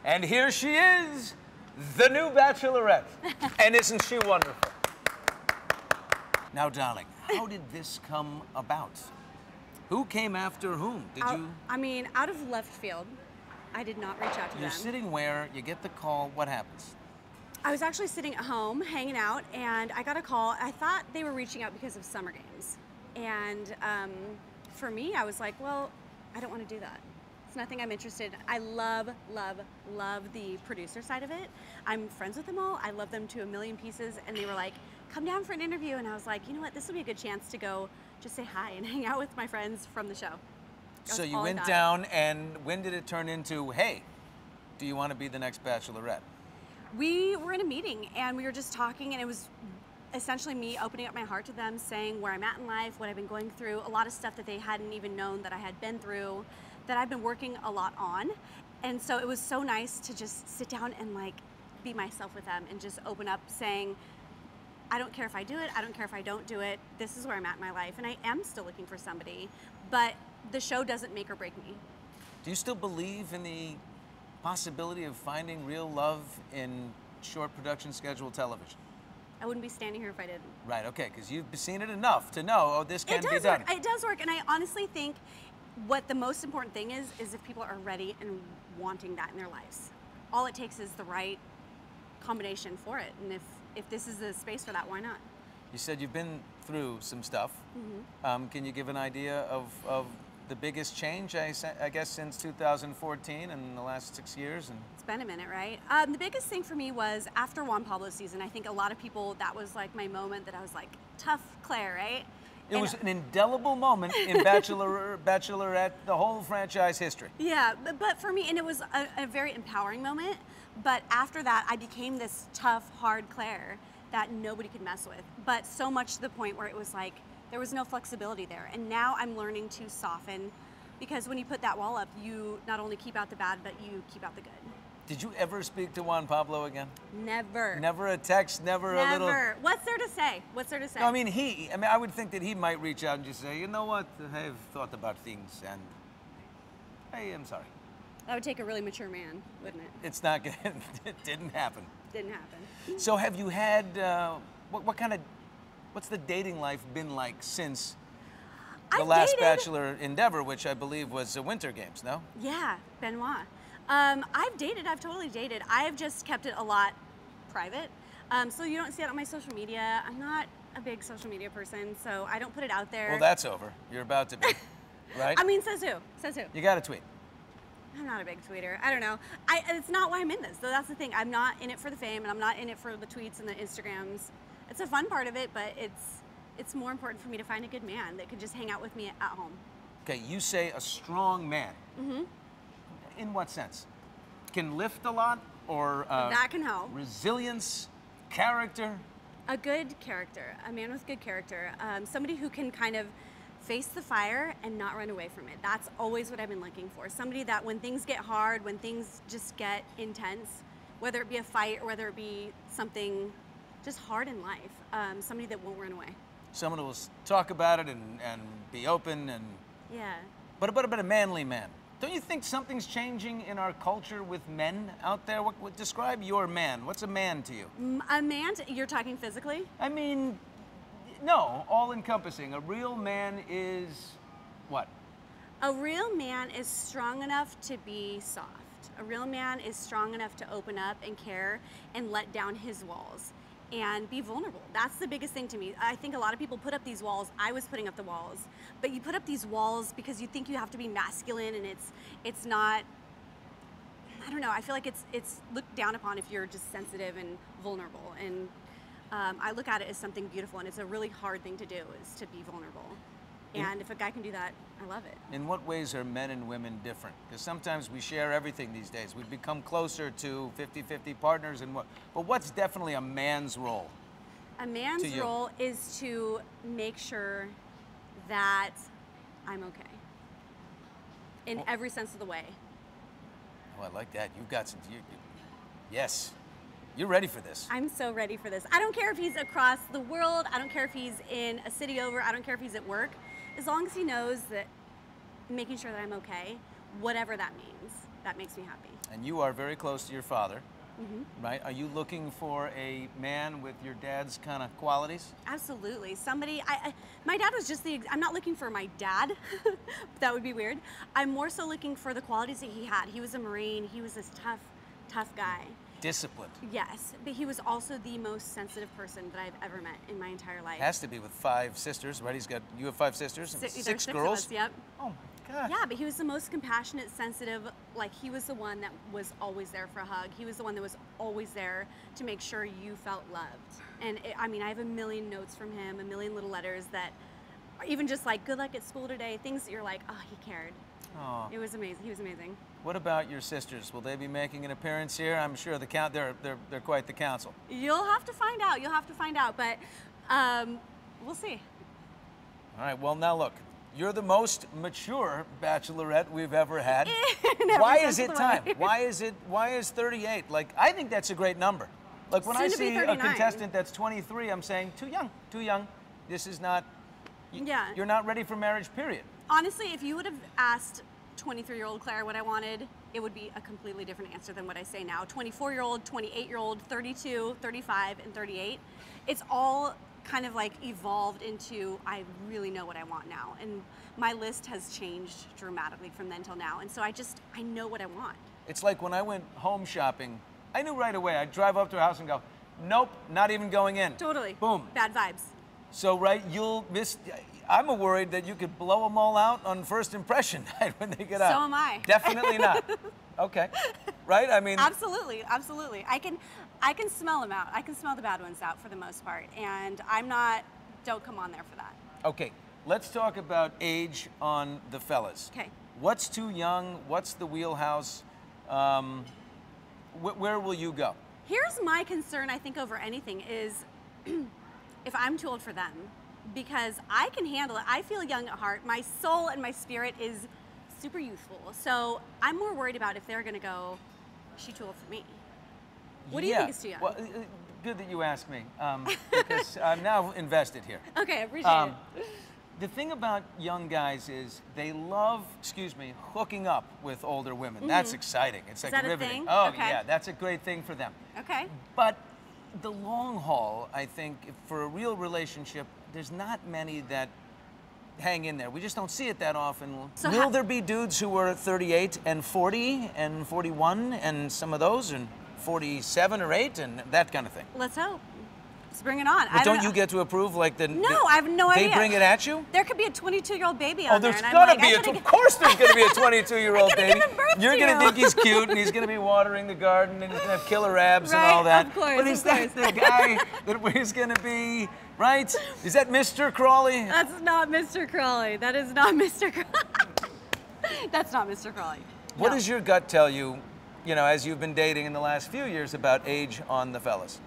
And here she is, the new Bachelorette. And isn't she wonderful? Now, darling, how did this come about? Who came after whom? I mean, out of left field. I did not reach out to them. You're sitting where, you get the call, what happens? I was actually sitting at home, hanging out, and I got a call. I thought they were reaching out because of summer games. And for me, I was like, well, I don't want to do that. It's nothing I'm interested in. I love, love, love the producer side of it. I'm friends with them all. I love them to a million pieces. And they were like, come down for an interview. And I was like, you know what? This will be a good chance to go just say hi and hang out with my friends from the show. So you went down, and when did it turn into, hey, do you want to be the next Bachelorette? We were in a meeting, and we were just talking, and it was essentially me opening up my heart to them, saying where I'm at in life, what I've been going through, a lot of stuff that they hadn't even known that I had been through, that I've been working a lot on. And so it was so nice to just sit down and like be myself with them and just open up, saying, I don't care if I do it, I don't care if I don't do it, this is where I'm at in my life, and I am still looking for somebody, but the show doesn't make or break me. Do you still believe in the possibility of finding real love in short production schedule television? I wouldn't be standing here if I didn't. Right, okay, because you've seen it enough to know, oh, this can be done. It does work, and I honestly think what the most important thing is if people are ready and wanting that in their lives. All it takes is the right combination for it, and if this is the space for that, why not? You said you've been through some stuff. Mm-hmm. Can you give an idea of the biggest change, I guess, since 2014 and the last 6 years? It's been a minute, right? The biggest thing for me was after Juan Pablo season. I think a lot of people, that was like my moment that I was like, tough Clare, right? It was an indelible moment in Bachelorette, the whole franchise history. Yeah, but for me, and it was a very empowering moment, but after that, I became this tough, hard Clare that nobody could mess with. But so much to the point where it was like, there was no flexibility there. And now I'm learning to soften, because when you put that wall up, you not only keep out the bad, but you keep out the good. Did you ever speak to Juan Pablo again? Never. Never a text, never a little... Never. What's there to say? What's there to say? No, I mean, I would think that he might reach out and just say, you know what, I've thought about things, and hey, I'm sorry. That would take a really mature man, wouldn't it? It's not good. It didn't happen. Didn't happen. So have you had, what's the dating life been like since the last Bachelor endeavor, which I believe was the Winter Games, no? Yeah, Benoit. I've totally dated. I've just kept it a lot private. So you don't see it on my social media. I'm not a big social media person, so I don't put it out there. Well, that's over. You're about to be, right? I mean, says who? Says who? You got to tweet. I'm not a big tweeter. I don't know. It's not why I'm in this. So that's the thing. I'm not in it for the fame, and I'm not in it for the tweets and the Instagrams. It's a fun part of it, but it's more important for me to find a good man that could just hang out with me at home. Okay, you say a strong man. Mm-hmm. In what sense? Can lift a lot, or that can help. Resilience, character? A good character, a man with good character, somebody who can kind of face the fire and not run away from it. That's always what I've been looking for. Somebody that when things get hard, when things just get intense, whether it be a fight or whether it be something just hard in life, somebody that won't run away. Someone who will talk about it and be open and... Yeah. But a manly man. Don't you think something's changing in our culture with men out there? What describe your man. What's a man to you? A man, you're talking physically? I mean, no, all-encompassing. A real man is what? A real man is strong enough to be soft. A real man is strong enough to open up and care and let down his walls and be vulnerable. That's the biggest thing to me. I think a lot of people put up these walls. I was putting up the walls, but you put up these walls because you think you have to be masculine, and it's not. I don't know. I feel like it's looked down upon if you're just sensitive and vulnerable, and I look at it as something beautiful, and it's a really hard thing to do, is to be vulnerable. And if a guy can do that, I love it. In what ways are men and women different? Because sometimes we share everything these days. We've become closer to 50-50 partners. But what's definitely a man's role? A man's role is to make sure that I'm okay. In every sense of the way. Oh, I like that. You've got some... Yes. You're ready for this. I'm so ready for this. I don't care if he's across the world. I don't care if he's in a city over. I don't care if he's at work. As long as he knows that making sure that I'm okay, whatever that means. that makes me happy. And you are very close to your father, right? Are you looking for a man with your dad's kind of qualities? Absolutely. Somebody, my dad was just I'm not looking for my dad. That would be weird. I'm more so looking for the qualities that he had. He was a Marine. He was this tough guy. Disciplined. Yes, but he was also the most sensitive person that I've ever met in my entire life. Has to be with 5 sisters, right? You have 5 sisters? There's 6 6 girls? of us, yep. Oh my God. Yeah, but he was the most compassionate, sensitive, like he was the one that was always there for a hug. He was the one that was always there to make sure you felt loved. And I mean, I have a million notes from him, a million little letters that are even just like, good luck at school today, things that you're like, oh, he cared. Oh. It was amazing. He was amazing. What about your sisters? Will they be making an appearance here? I'm sure they're quite the council. You'll have to find out. You'll have to find out, but we'll see. All right, well now look, you're the most mature bachelorette we've ever had. Why is it time? Why is 38? Like, I think that's a great number. Like when I see a contestant that's 23, I'm saying too young. This is not, yeah. You're not ready for marriage, period. Honestly, if you would have asked 23-year-old Claire what I wanted, it would be a completely different answer than what I say now. 24-year-old, 28-year-old, 32, 35, and 38. It's all kind of like evolved into, I really know what I want now. And my list has changed dramatically from then till now. And so I know what I want. It's like when I went home shopping, I knew right away. I'd drive up to a house and go, nope, not even going in. Totally. Boom. Bad vibes. So, right, you'll miss, I'm worried that you could blow them all out on first impression night when they get out. So am I. Definitely not. Okay. Right? I mean. Absolutely, absolutely. I can smell them out. I can smell the bad ones out for the most part. And don't come on there for that. Okay. Let's talk about age on the fellas. Okay. What's too young? What's the wheelhouse? Where will you go? Here's my concern, I think, over anything is if I'm too old for them, because I can handle it. I feel young at heart. My soul and my spirit is super youthful. So I'm more worried about if they're going to go, is she too old for me? What do you think is too young? Well, good that you asked me, because I'm now invested here. Okay, I appreciate it. The thing about young guys is they love, hooking up with older women. That's exciting. It's like riveting. A thing? Oh, okay. Yeah, that's a great thing for them. Okay. But the long haul, I think, for a real relationship, there's not many that hang in there. We just don't see it that often. So will there be dudes who are 38 and 40 and 41 and some of those and 47 or 8 and that kind of thing? Let's hope. Let's bring it on. But don't you get to approve like the? No, I have no idea. They bring it at you? There could be a 22-year-old baby on there. Oh, there's gotta be of course there's gonna be a 22-year-old baby. You're gonna think he's cute and he's gonna be watering the garden and he's gonna have killer abs and all that. Of course, but is that the guy that is gonna be, right? Is that Mr. Crawley? That's not Mr. Crawley. That is not Mr. Crawley. That's not Mr. Crawley. What does your gut tell you, as you've been dating in the last few years about age on the fellas?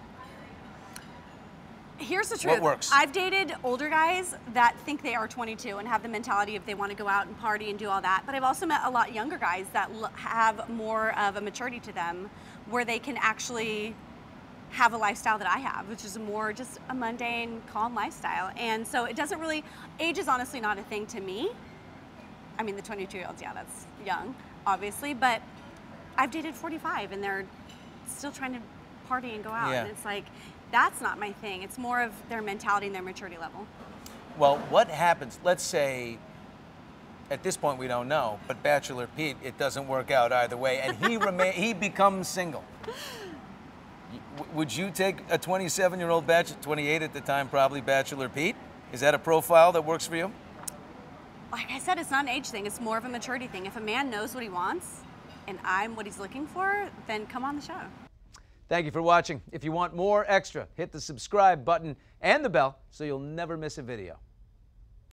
Here's the truth. What works? I've dated older guys that think they are 22 and have the mentality of they want to go out and party and do all that. But I've also met a lot younger guys that have more of a maturity to them where they can actually have a lifestyle that I have, which is more just a mundane, calm lifestyle. And so it doesn't really, age is honestly not a thing to me. I mean, the 22-year-olds, yeah, that's young, obviously. But I've dated 45 and they're still trying to party and go out. Yeah. And it's like, that's not my thing. It's more of their mentality and their maturity level. Well, what happens, let's say, at this point we don't know, but Bachelor Pete, it doesn't work out either way, and he becomes single. Would you take a 27-year-old bachelor, 28 at the time, probably Bachelor Pete? Is that a profile that works for you? Like I said, it's not an age thing. It's more of a maturity thing. If a man knows what he wants and I'm what he's looking for, then come on the show. Thank you for watching. If you want more extra, hit the subscribe button and the bell so you'll never miss a video.